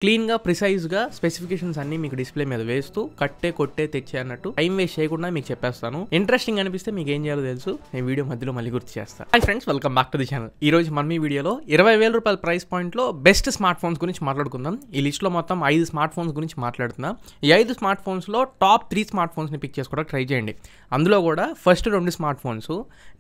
క్లీన్గా ప్రిసైజ్గా స్పెసిఫికేషన్స్ అన్ని మీకు డిస్ప్లే మీద వేస్తూ కట్టే కొట్టే తెచ్చే అన్నట్టు టైం వేస్ట్ చేయకుండా మీకు చెప్పేస్తాను. ఇంట్రెస్టింగ్ అనిపిస్తే మీకు ఏం చేయాలో తెలుసు, నేను వీడియో మధ్యలో మళ్ళీ గుర్తు చేస్తాను. Hi friends, welcome back to the channel. ఈ రోజు మనం ఈ వీడియోలో 20,000 రూపాయల ప్రైస్ పాయింట్లో బెస్ట్ స్మార్ట్ ఫోన్స్ గురించి మాట్లాడుకుందాం. ఈ లిస్ట్లో మొత్తం 5 స్మార్ట్ ఫోన్స్ గురించి మాట్లాడుతున్నా. ఈ 5 స్మార్ట్ ఫోన్స్లో టాప్ 3 స్మార్ట్ ఫోన్స్ని పిక్ చేసుకోవడానికి ట్రై చేయండి. అందులో కూడా ఫస్ట్ 2 స్మార్ట్ ఫోన్స్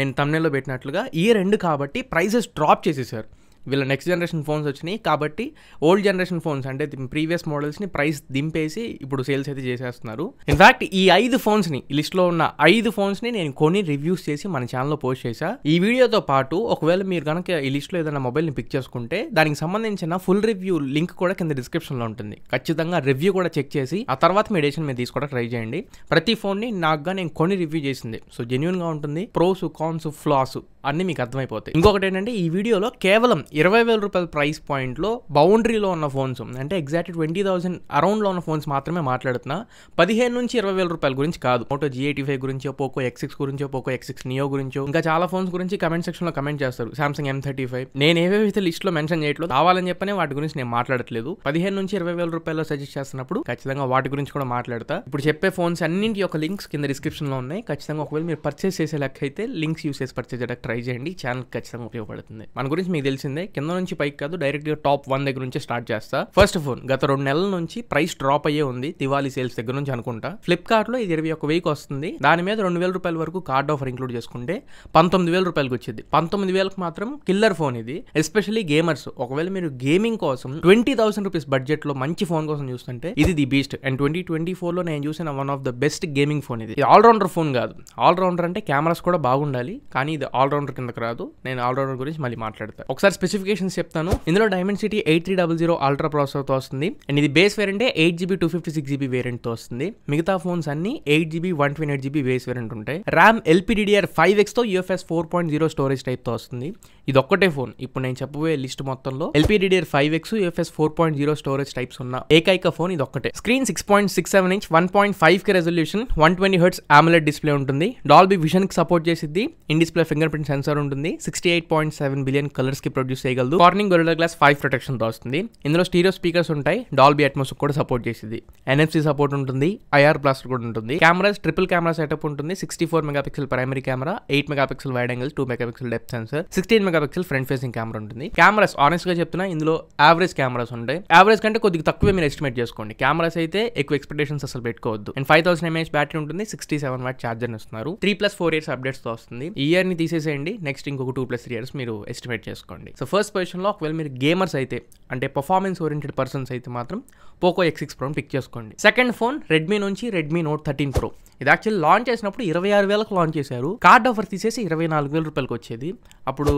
నేను థంబ్నెయిల్లో పెట్టినట్లుగా ఈ 2 కాబట్టి ప్రైసెస్ డ్రాప్ చేసేసారు. వీళ్ళ నెక్స్ట్ జనరేషన్ ఫోన్స్ వచ్చినాయి కాబట్టి ఓల్డ్ జనరేషన్ ఫోన్స్ అంటే ప్రీవియస్ మోడల్స్ని ప్రైస్ దింపేసి ఇప్పుడు సేల్స్ అయితే చేసేస్తున్నారు. ఇన్ఫాక్ట్ ఈ 5 ఫోన్స్ని, ఈ లిస్ట్లో ఉన్న 5 ఫోన్స్ని నేను కొన్ని రివ్యూస్ చేసి మన ఛానల్లో పోస్ట్ చేశా. ఈ వీడియోతో పాటు ఒకవేళ మీరు కనుక ఈ లిస్ట్లో ఏదైనా మొబైల్ని పిక్ చేసుకుంటే దానికి సంబంధించిన ఫుల్ రివ్యూ లింక్ కూడా కింద డిస్క్రిప్షన్లో ఉంటుంది. ఖచ్చితంగా రివ్యూ కూడా చెక్ చేసి ఆ తర్వాత మీ డెసిషన్ మీరు తీసుకోవడానికి ట్రై చేయండి. ప్రతి ఫోన్ని నాకుగా నేను కొన్ని రివ్యూ చేసింది, సో జెన్యూన్గా ఉంటుంది. ప్రోస్, కాన్స్, ఫ్లాస్ అన్నీ మీకు అర్థమైపోతాయి. ఇంకొకటి ఏంటంటే ఈ వీడియోలో కేవలం 20,000 రూపాయల ప్రైస్ పాయింట్లో బౌండరీలో ఉన్న ఫోన్స్, అంటే ఎగ్జాక్ట్ 20,000 అరౌండ్లో ఉన్న ఫోన్స్ మాత్రమే మాట్లాడుతున్నా. 15 నుంచి 20,000 రూపాయల గురించి కాదు. మోటో G85 గురించో, పోకో X6 గురించో, పోకో X6 నియో గురించో, ఇంకా చాలా ఫోన్స్ గురించి కమెంట్ సెక్షన్లో కమెంట్ చేస్తారు. సామ్సంగ్ M35 నేను ఏవేవైతే లిస్ట్లో మెన్షన్ చేయట్లేదు, కావాలని చెప్పనే వాటి గురించి నేను మాట్లాడట్లేదు. 15 నుంచి 20,000 రూపాయలు సజెస్ట్ చేస్తున్నప్పుడు ఖచ్చితంగా వాటి గురించి కూడా మాట్లాడతా. ఇప్పుడు చెప్పే ఫోన్స్ అన్నింటి యొక్క లింక్స్ కింద డిస్క్రిప్షన్లో ఉన్నాయి. ఖచ్చితంగా ఒకవేళ మీరు పర్చేస్ చేసే లెక్క అయితే లింక్స్ యూస్ చేసి పర్చేస్ చేయడానికి ట్రై చేయండి. ఛానల్ ఖచ్చితంగా ఉపయోగపడుతుంది. మన గురించి మీకు తెలిసిందే, కింద నుంచి పైకి కాదు, డైరెక్ట్ గా టాప్ 1 దగ్గర నుంచి స్టార్ట్ చేస్తా. ఫస్ట్ ఫోన్ గత 2 నెలల నుంచి ప్రైస్ డ్రాప్ అయ్యే ఉంది, దివాళీ సేల్స్ దగ్గర నుంచి అనుకుంటా. ఫ్లిప్కార్ట్ లో ఇది 21,000 వస్తుంది. దాని మీద 2,000 రూపాయల వరకు కార్డ్ ఆఫర్ ఇంక్లూడ్ చేసుకుంటే 19,000 రూపాయలకు వచ్చింది. 19,000కి మాత్రం కిల్లర్ ఫోన్ ఇది, ఎస్పెషల్లీ గేమర్స్. ఒకవేళ మీరు గేమింగ్ కోసం 20,000 రూపీస్ బడ్జెట్ లో మంచి ఫోన్ కోసం చూస్తుంటే ఇది ది బీస్ట్. అండ్ 2024 లో నేను చూసిన one of the best gaming phone ఇది. ఆల్రౌండర్ ఫోన్ కాదు. ఆల్రౌండర్ అంటే కెమెరాస్ కూడా బాగుండాలి, కానీ ఇది ఆల్రౌండర్ కిందకి రాదు. నేను ఆల్రౌండర్ గురించి మళ్ళీ మాట్లాడతాను. ఒకసారి స్పెసిఫికేషన్స్ చెప్తాను. ఇందులో Dimensity 8300 అల్ట్రా ప్రాసెసర్తో వస్తుంది. అండ్ ఇది బేస్ వేరియంట్ 8GB 256GB వేరియంట్తో వస్తుంది. మిగతా ఫోన్స్ అన్ని 8GB 128GB బేస్ వేరియంట్ ఉంటాయి. ర్యామ్ LPDDR5X తో UFS 4.0 స్టోరేజ్ టైప్తో వస్తుంది. ఇది ఒక్కటే ఫోన్ ఇప్పుడు నేను చెప్పబోయే లిస్ట్ మొత్తంలో LPDDR5X UFS 4.0 స్టోరేజ్ టైప్స్ ఉన్న ఏకైక ఫోన్ ఇది ఒక్కటే. Screen 6.67 inch 1.5K resolution 120Hz AMOLED display ఉంటుంది. డాల్బీ విజన్ కి సపోర్ట్ చేసిద్ది. In display finger print sensor ఉంటుంది. 68.7 బిలియన్ కలర్స్ కి ప్రొడ్యూస్ చేయగలదు. కార్నింగ్ గొరిల్లా గ్లాస్ 5 ప్రొటెక్షన్ తో వస్తుంది. ఇందులో స్టీరియో స్పీకర్స్ ఉంటాయి. డాల్బీ అట్మాస్ కూడా సపోర్ట్ చేసింది. NFC సపోర్ట్ ఉంటుంది. IR బ్లాస్టర్ కూడా ఉంటుంది. కెమెరాస్ ట్రిపుల్ కెమెరా సెటప్ ఉంటుంది. 64 megapixel primary camera, 8 megapixel wide angle, 2 megapixel depth sensor, 16 megapixel front facing camera ఉంటుంది. కెమెరాస్ ఆనెస్ట్ గా చెప్తున్నా, ఇందులో యావరేజ్ కెమెరాస్ ఉంటాయి. యావరేజ్ కంటే కొద్దిగా తక్కువే మీరు ఎస్టిమేట్ చేసుకోండి. కెమెరాస్ అయితే ఎక్కువ ఎక్స్పెక్టేషన్స్ అసలు పెట్టుకోవద్దు. అండ్ 5000 mAh బ్యాటరీ ఉంటుంది. 67 వాట్ చార్జర్ ఇస్తున్నారు. 3+4 years అప్డేట్స్ తో వస్తుంది. ఈ ఇయర్ ని తీసేసేయండి, నెక్స్ట్ ఇంకొక 2+3 years మీరు ఎస్టిమేట్ చేసుకోండి. సో ఫస్ట్ పొజిషన్ లో ఒకవేళ మీరు గేమర్స్ అయితే, అంటే పర్ఫార్మెన్స్ ఓరియంటెడ్ పర్సన్స్ అయితే మాత్రం పోకో X6 Pro పిక్ చేసుకోండి. సెకండ్ ఫోన్ రెడ్మీ నుంచి రెడ్మీ Note 13 Pro. ఇది యాక్చువల్లీ లాంచ్ చేసినప్పుడు 26,000కి లాంచ్ చేశారు. కార్డ్ ఆఫర్ తీసేసి 24,000 రూపాయలకి వచ్చేది. అప్పుడు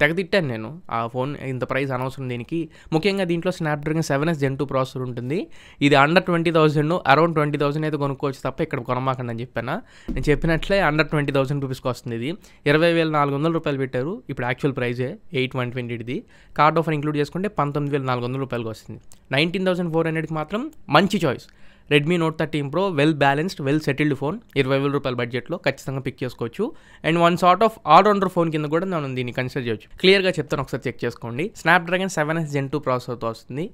తెగతిట్టాను నేను, ఆ ఫోన్ ఇంత ప్రైస్ అనవసరం దీనికి. ముఖ్యంగా దీంట్లో స్నాప్డ్రాగన్ 7S Gen 2 ప్రాసెసర్ ఉంటుంది. ఇది అండర్ 20,000, అరౌండ్ 20,000 అయితే కొనుక్కోవచ్చు తప్ప ఇక్కడ కొనమాకండి అని చెప్పాను. నేను చెప్పినట్లే అండర్ 20,000 రూపీస్కి వస్తుంది. ఇది 20,400 రూపాయలు పెట్టారు. ఇప్పుడు యాక్చువల్ ప్రైజే 8,120. కార్డ్ ఆఫర్ ఇంక్లూడ్ చేసుకుంటే 19,400 రూపాయలకి వస్తుంది. 19,400కి మాత్రం మంచి choice. Redmi Note 13 Pro well balanced, well settled phone. 20,000 రూపాయల బడ్జెట్లో ఖచ్చితంగా పిక్ చేసుకోవచ్చు. And one sort of allrounder phone కింద కూడా మనం దీన్ని కన్సిడర్ చేయొచ్చు. క్లియర్గా చెప్తాను, ఒకసారి చెక్ చేసుకోండి. స్నాప్డ్రాగన్ 7S Gen 2 ప్రాసెసర్తో వస్తుంది.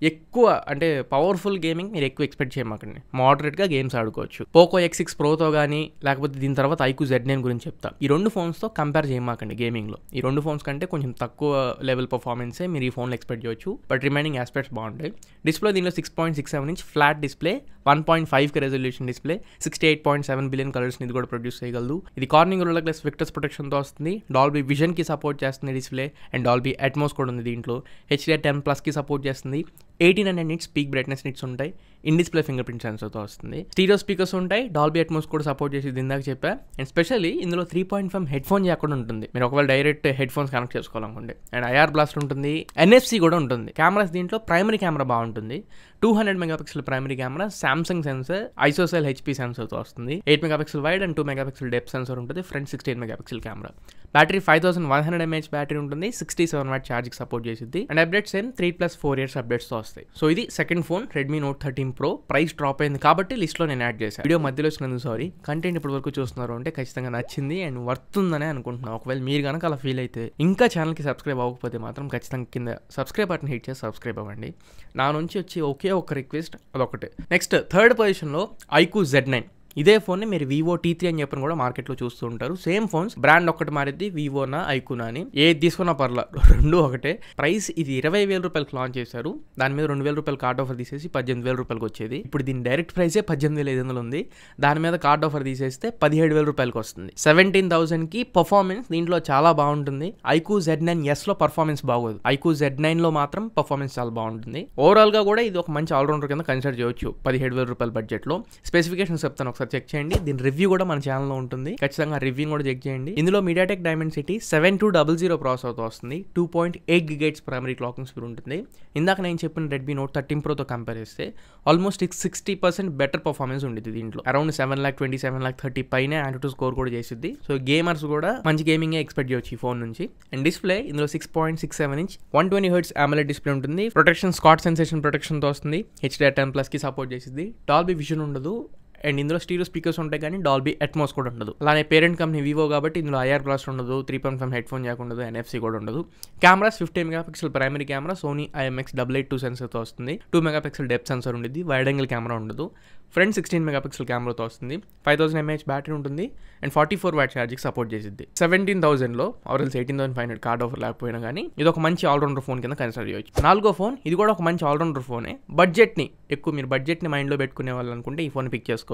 ఎక్కువ అంటే పవర్ఫుల్ గేమింగ్ మీరు ఎక్కువ ఎక్స్పెక్ట్ చేయమాకండి. మోడరేట్గా గేమ్స్ ఆడుకోవచ్చు. పోకో X6 Proతో కానీ, లేకపోతే దీని తర్వాత iQOO Z9 గురించి చెప్తా. ఈ 2 ఫోన్స్తో కంపేర్ చేయమాకండి గేమింగ్లో. ఈ 2 ఫోన్స్ కంటే కొంచెం తక్కువ లెవెల్ పర్ఫార్మెన్సే మీరు ఈ ఫోన్లో ఎక్స్పెక్ట్ చేయొచ్చు. బట్ రిమైనింగ్ ఆస్పెక్ట్స్ బాగుంటాయి. డిస్ప్లే దీనిలో 6.67 inch flat display, 1.5K resolution display, 68.7 billion colours ఇది కూడా ప్రొడ్యూస్ చేయగలదు. ఇది కార్నింగ్ గొరిల్లా గ్లాస్ విక్టర్స్ ప్రొటెక్షన్తో వస్తుంది. డాల్బీ విజన్ కి సపోర్ట్ చేస్తుంది డిస్ప్లే. అండ్ డాల్బీ అట్మాస్ కూడా ఉంది దీంట్లో. HDR10+ కి సపోర్ట్ చేస్తుంది. 1800 nits పీక్ బ్రైట్నెస్ నిట్స్ ఉంటాయి. ఇన్ డిస్ప్లే ఫింగర్ ప్రింట్ సెన్సర్తో వస్తుంది. స్టీరియో స్పీకర్స్ ఉంటాయి. డాల్బీ అట్మాస్ కూడా సపోర్ట్ చేసేది ఇందాక చెప్పా. అండ్ స్పెషల్లీ ఇందులో 3.5 హెడ్ ఫోన్ జాక్ కూడా ఉంటుంది, మీరు ఒకవేళ డైరెక్ట్ హెడ్ ఫోన్స్ కనెక్ట్ చేసుకోవాలనుకోండి. అండ్ IR బ్లాస్టర్ ఉంటుంది. NFC కూడా ఉంటుంది. కెమెరాస్ దీంట్లో ప్రైమరీ కెమెరా బాగుంటుంది. 200 megapixel primary camera, Samsung sensor, ISOCELL HP సెన్సర్తో వస్తుంది. 8 megapixel wide and 2 megapixel depth sensor ఉంటుంది. Front 16 megapixel camera. Battery 5100 mAh battery ఉంటుంది, 67 వాట్ ఛార్జింగ్ సపోర్ట్ చేసింది. అండ్ అప్డేట్స్ ఏం 3+4 years అప్డేట్స్ తో వస్తాయి. సో ఇది second phone Redmi Note 13 Pro. Price drop అయింది కాబట్టి లిస్ట్ లో నేను యాడ్ చేశాను. వీడియో మధ్యలో వచ్చినందుకు సారీ. కంటెంట్ ఇప్పటి వరకు చూస్తున్నారు అంటే ఖచ్చితంగా నచ్చింది అండ్ వర్త్ ఉందని అనుకుంటున్నాను. ఒకవేళ మీరు కనుక అలా ఫీల్ అయితే ఇంకా ఛానల్ కి సబ్స్క్రైబ్ అవ్వకపోతే మాత్రం ఖచ్చితంగా కింద సబ్స్క్రైబ్ బటన్ హిట్ చేసి సబ్స్క్రైబ్ అవ్వండి. నా నుంచి వచ్చి ఒకే ఒక రిక్వెస్ట్, అదొకటే. నెక్స్ట్ థర్డ్ పొజిషన్ లో iQOO Z9. ఇదే ఫోన్ని మీరు Vivo T3 అని చెప్పని కూడా మార్కెట్లో చూస్తూ ఉంటారు. సేమ్ ఫోన్స్, బ్రాండ్ ఒక్కటి మారిద్ది, వివోనా ఐక్యూనా అని. ఏది తీసుకున్నా పర్లా, రెండు ఒకటే ప్రైస్. ఇది 20,000 రూపాయలకి లాంచ్ చేశారు. దాని మీద 2,000 రూపాయలు కార్డ్ ఆఫర్ తీసేసి 18,000 రూపాయలకి వచ్చేది. ఇప్పుడు దీని డైరెక్ట్ ప్రైసే 18,500 ఉంది. దాని మీద కార్డ్ ఆఫర్ తీసేస్తే 17,000 రూపాయలకి వస్తుంది. 17,000కి పర్ఫార్మెన్స్ దీంట్లో చాలా బాగుంటుంది. iQOO Z9S లో పర్ఫార్మెన్స్ బాగోదు, iQOO Z9 లో మాత్రం పర్ఫార్మెన్స్ చాలా బాగుంటుంది. ఓవరాల్ గా కూడా ఇది ఒక మంచి ఆల్రౌండర్ కింద కన్సిడర్ చేయొచ్చు 17,000 రూపాయల బడ్జెట్ లో. స్పెసిఫికేషన్స్ చెప్తాను, ఒకసారి చెక్ చేయండి. దీని రివ్యూ కూడా మన ఛానల్లో ఉంటుంది, ఖచ్చితంగా రివ్యూ కూడా చెక్ చేయండి. ఇందులో MediaTek Dimensity 7200 ప్రాసెసర్ తో వస్తుంది. 2.8 GHz ప్రైమరీ క్లాకింగ్ స్పీడ్ ఉంటుంది. ఇందాక నేను చెప్పిన Redmi Note 13 Pro తో కంపేర్ చేస్తే ఆల్మోస్ట్ 60% బెటర్ పర్ఫార్మెన్స్ ఉండేది దీంట్లో. అరౌండ్ 7,20,000 7,30,000 పైన Antutu స్కోర్ కూడా చేసిద్ది. సో గేమర్స్ కూడా మంచి గేమింగ్ ఎక్స్పెక్ట్ చేయొచ్చు ఈ ఫోన్ నుంచి. అండ్ డిస్ప్లే ఇందులో 6.67 inch 120 Hz AMOLED డిస్ప్లే ఉంటుంది. ప్రొటెక్షన్ స్కాట్ సెన్సేషన్ ప్రొటెక్షన్ తో వస్తుంది. HDR10+ కి సపోర్ట్ చేసిద్ది. డాల్బీ విజన్ ఉండదు. అండ్ ఇందులో స్టీరియో స్పీకర్స్ ఉంటాయి కానీ డాల్బీ అట్మాస్ కూడా ఉండదు. అలానే పేరెంట్ కంపెనీ వివో కాబట్టి ఇందులో IR బ్లాస్ట్ ఉండదు, 3.5 హెడ్ ఫోన్ జాక్ ఉండదు, NFC కూడా ఉండదు. Cameras 50 MP primary camera, Sony IMX882 సెన్సర్తో వస్తుంది. 2 MP డెప్త్ సెన్సర్ ఉండేది, వైడ్ యాంగిల్ కెమెరా ఉండదు. ఫ్రంట్ 16 MP కెమెరాతో వస్తుంది. 5000 mAh బ్యాటరీ ఉంటుంది అండ్ 44 వాట్ ఛార్జింగ్ సపోర్ట్ చేసిద్ది. 17,000లో ఆర్ఎల్స్ 18,500 కార్డ్ ఆఫర్ లేకపోయినా కానీ ఇది ఒక మంచి ఆల్రౌండర్ ఫోన్ కింద కన్సిడర్ చేయొచ్చు. నాలుగో ఫోన్, ఇది కూడా ఒక మంచి ఆల్రౌండర్ ఫోనే. బడ్జెట్ని ఎక్కువ, మీరు బడ్జెట్ని మైండ్లో పెట్టుకునే వాళ్ళు అనుకుంటే ఈ ఫోన్ పిక్ చేసుకోవచ్చు.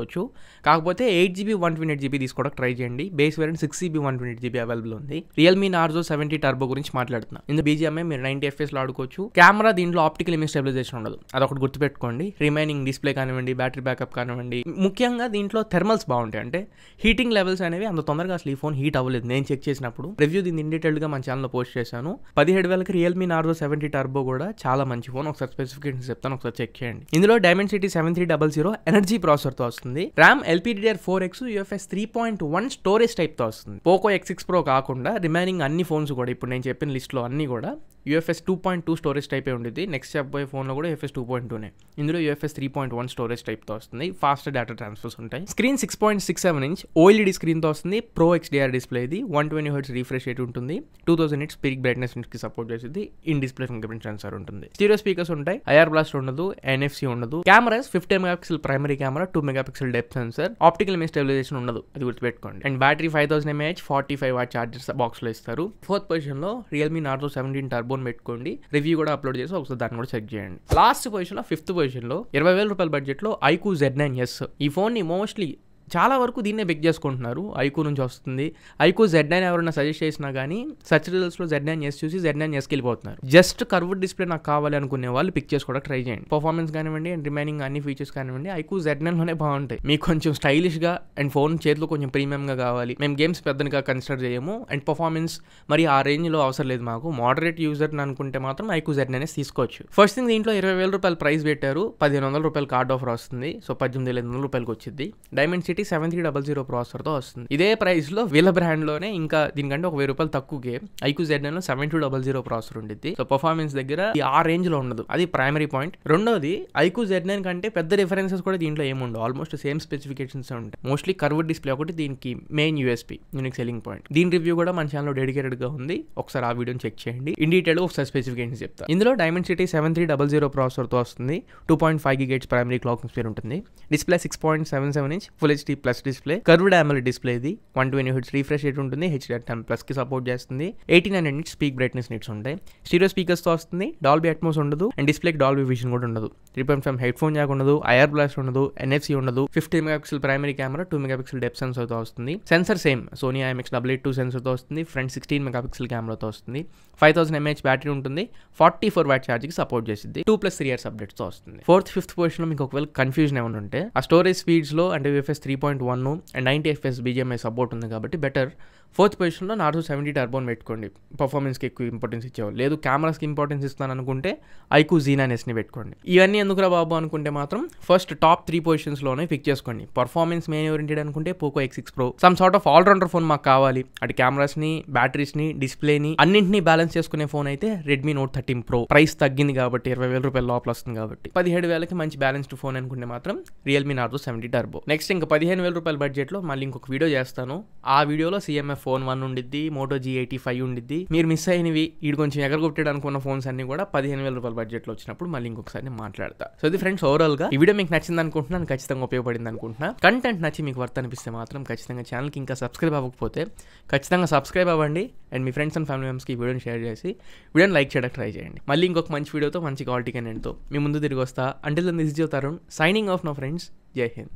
కాకపోతే 8GB 128GB తీసుకోవడానికి ట్రై చేయండి. Base variant 6GB 128GB available ఉంది. Realme Narzo 70 టర్బో గురించి మాట్లాడుతున్నా. ఇందులో BGMI మీరు 90 FPS లో ఆడుకోవచ్చు. కెమెరా దీంట్లో ఆప్టికల్ ఇమేజ్ స్టెబిలైజేషన్ ఉండదు, అదొకటి గుర్తుపెట్టుకోండి. రిమైనింగ్ డిస్ప్లే కానివ్వండి, బ్యాటరీ బ్యాకప్ కానివ్వండి, ముఖ్యంగా దీంట్లో థెర్మల్స్ బాగుంటాయి. అంటే హీటింగ్ లెవెల్స్ అనేవి అంత తొందరగా అసలు ఈ ఫోన్ హీట్ అవ్వలేదు. నేను చెక్ చేసినప్పుడు రివ్యూ దీన్ని డీటెయిల్డ్ గా మన ఛానల్లో పోస్ట్ చేశాను. 17,000కి Realme Narzo 70 టర్బో కూడా చాలా మంచి ఫోన్. ఒకసారి స్పెసిఫికేషన్స్ చెప్తాను, ఒకసారి చెక్ చేయండి. ఇందులో Dimensity 7300 ఎనర్జీ ప్రాసెసర్ తో వస్తుంది. RAM LPDDR4X UFS 3.1 storage type తో వస్తుంది. పోకో X6 Pro కాకుండా రిమైనింగ్ అన్ని ఫోన్స్ కూడా ఇప్పుడు నేను చెప్పిన లిస్ట్ లో అన్ని కూడా UFS 2.2 స్టోరేజ్ టైపే ఉండేది. నెక్స్ట్ చెప్పబోయే ఫోన్లో కూడా UFS 2.2నే. ఇందులో UFS 3.1 స్టోరేజ్ టైప్తో వస్తుంది. ఫాస్ట్ డేటా ట్రాన్స్ఫర్స్ ఉంటాయి. స్క్రీన్ 6.67 inch OLED స్క్రీన్తో వస్తుంది. Pro XDR డిస్ప్లే ఇది. 120 Hz రిఫ్రెష్ రేట్ ఉంటుంది. 2000 nits పీక్ బ్రైట్నెస్ కి సపోర్ట్ చేస్తుంది. In display finger print sensor ఉంటుంది. స్టీరియో స్పీకర్స్ ఉంటాయి. IR బ్లాస్ట్ ఉండదు, NFC ఉండదు. Cameras 50 MP primary camera, 2 MP depth sensor, optical image stabilisation ఉండదు, అది గుర్తుపెట్టుకోండి. And battery 5000 mAh 45 watt chargers box లో ఇస్తారు. ఫోర్త్ పొజిషన్ లో Realme Narzo 17 టర్బో పెట్టుకోండి. రివ్యూ కూడా అప్లోడ్ చేసి ఒకసారి దాన్ని కూడా చెక్ చేయండి. లాస్ట్ పొజిషన్ లో, ఫిఫ్త్ పొజిషన్ లో 20,000 రూపాయల బడ్జెట్ లో iQOO Z9S. ఈ ఫోన్ ని మోస్ట్లీ చాలా వరకు దీన్నే పిక్ చేసుకుంటున్నారు. iQOO నుంచి వస్తుంది. iQOO Z9 ఎవరైనా సజెస్ట్ చేసినా కానీ సర్చ్ రిజల్ట్స్లో Z9S చూసి Z9Sకి వెళ్ళిపోతున్నారు. జస్ట్ కర్వ్డ్ డిస్ప్లే నాకు కావాలి అనుకునే వాళ్ళు పిక్ చేసుకోవడానికి ట్రై చేయండి. పర్ఫార్మెన్స్ కానివ్వండి అండ్ రిమైనింగ్ అన్ని ఫీచర్స్ కానివ్వండి iQOO Z9లోనే బాగుంటాయి. మీకు కొంచెం స్టైలిష్గా అండ్ ఫోన్ చేతిలో కొంచెం ప్రీమియంగా కావాలి, మేము గేమ్స్ పెద్దగా కన్సిడర్ చేయము అండ్ పర్ఫార్మెన్స్ మరి ఆ రేంజ్లో అవసరం లేదు మాకు, మోడరేట్ యూజర్ని అనుకుంటే మాత్రం iQOO Z9S తీసుకోవచ్చు. ఫస్ట్ థింగ్, దీంట్లో 20,000 రూపాయలు ప్రైస్ పెట్టారు. 1,500 రూపాయలు కార్డ్ ఆఫర్ వస్తుంది. సో 18,500 రూపాయలకి వచ్చింది. Dimensity 7300 ప్రాసెసర్తో వస్తుంది. ఇదే ప్రైస్ లో వీళ్ళ బ్రాండ్ లోనే ఇంకా దీనికంటే ఒక 1,000 రూపాయలు తక్కువకే iQOO Z9 లో 7200 ప్రాసెసర్ ఉంటుంది. సో పర్ఫార్మెన్స్ దగ్గర ఆ రేంజ్ లో ఉండదు, అది ప్రైమరీ పాయింట్. రెండోది, iQOO Z9 కంటే పెద్ద డిఫరెన్సెస్ కూడా దీంట్లో ఏముండవు. ఆల్మోస్ట్ సేమ్ స్పెసిఫికేషన్స్ ఉంటాయి. మోస్ట్లీ కర్వ్డ్ డిస్ప్లే ఒకటి దీనికి main USP, unique selling point. దీని రివ్యూ కూడా మన ఛానల్లో డెడికేటెడ్ గా ఉంది, ఒకసారి ఆ వీడియోని చెక్ చేయండి. ఇన్ డీటెయిల్ ఒకసారి స్పెసిఫికేషన్స్ చెప్తా. ఇందులో Dimensity 7300 ప్రాసెసర్తో వస్తుంది. 2.5 GHz ప్రైమరీ క్లాకింగ్ స్పీడ్ ఉంటుంది. Display 6.77 inch Full HD Plus display, curved AMOLED display ఇది. 120 Hz రిఫ్రెష్ రేట్ ఉంటుంది. HDR10+ కి సపోర్ట్ చేస్తుంది. 1800 nits పీక్ బ్రైట్నెస్ నిట్స్ ఉంటాయి. స్టీరియో స్పీకర్స్ తో వస్తుంది. డాల్బీ అట్మాస్ ఉండదు అండ్ డిస్ప్లేకి డాల్బీ విజన్ కూడా ఉండదు. 3.5 హెడ్ ఫోన్ జాక్ ఉండదు. IR బ్లాస్ట్ ఉండదు. NFC ఉండదు. 50 MP primary camera, 2 MP depth censor తో వస్తుంది. Sensor same Sony IMX882 sensor తో వస్తుంది. ఫ్రంట్ 16 MP కెమెరాతో వస్తుంది. 5000 mAh బ్యాటరీ ఉంటుంది. 44 వాట్ ఛార్జింగ్ సపోర్ట్ చేసింది. 2+3 years అప్డేట్స్ తో వస్తుంది. ఫోర్త్ ఫిఫ్త్ పొజిషన్ లో మీకు ఒకవేళ కన్ఫ్యూజన్ ఏమైనా ఉంటే, ఆ స్టోరేజ్ స్పీడ్స్ లో అంటే UFS 3.1 and 90 FPS BGMI support ఉంది కాబట్టి బెటర్ ఫోర్త్ పొజిషన్లో నార్జో 70 టర్బోని పెట్టుకోండి, పర్ఫార్మెన్స్కి ఎక్కువ ఇంపార్టెన్స్ ఇచ్చేవాళ్ళు. లేదు కెమెరాస్కి ఇంపార్టెన్స్ ఇస్తాను అనుకుంటే ఐక్యూ జీనానెస్ని పెట్టుకోండి. ఇవన్నీ ఎందుకురా బాబు అనుకుంటే మాత్రం ఫస్ట్ టాప్ 3 పొజిషన్స్లోనే ఫిక్స్ చేసుకోండి. పర్ఫార్మెన్స్ మెయిన్ ఓరియంటెడ్ అనుకుంటే Poco X6 Pro, some sort of allrounder phone మాకు కావాలి, అటు కెమెరాస్ని, బ్యాటరీస్ని, డిస్ప్లేని అన్నింటినీ బ్యాలెన్స్ చేసుకునే ఫోన్ అయితే రెడ్మీ నోట్ 13 Pro. ప్రైస్ తగ్గింది కాబట్టి 20,000 రూపాయల లోపల వస్తుంది కాబట్టి 17,000కి మంచి బ్యాలెన్స్డ్ ఫోన్ అనుకుంటే మాత్రం రియల్మీ నార్జో 70 టర్బో. నెక్స్ట్ ఇంకా 15,000 రూపాయల బడ్జెట్లో మళ్ళీ ఇంకొక వీడియో చేస్తాను. ఆ వీడియోలో CMF ఫోన్ 1 ఉండిద్ది, మోటో G85 ఉండిద్ది. మీరు మిస్ అయినవి వీడు కొంచెం ఎగరగొట్టాడు అనుకున్న ఫోన్స్ అన్ని కూడా 15,000 రూపాయల బడ్జెట్లో వచ్చినప్పుడు మళ్ళీ ఇంకొకసారి నేను మాట్లాడతా. సో ఇది ఫ్రెండ్స్ ఓవరాల్ గా ఈ వీడియో మీకు నచ్చింది అనుకుంటున్నాను, ఖచ్చితంగా ఉపయోగపడింది అనుకుంటున్నా. కంటెంట్ నచ్చి మీకు వర్త్ అనిపిస్తే మాత్రం ఖచ్చితంగా ఛానల్కి ఇంకా సబ్స్క్రైబ్ అవ్వకపోతే ఖచ్చితంగా సబ్స్క్రైబ్ అవ్వండి. And me friends and family మెంబర్స్కి ఈ వీడియోని షేర్ చేసి వీడియోని లైక్ చేయడానికి ట్రై చేయండి. మళ్ళీ ఇంకొక మంచి వీడియోతో మంచి క్వాలిటీ కంటెంట్తో మీ ముందు తిరిగి వస్తా. Until then this is your Tarun signing off no friends. జై హింద్.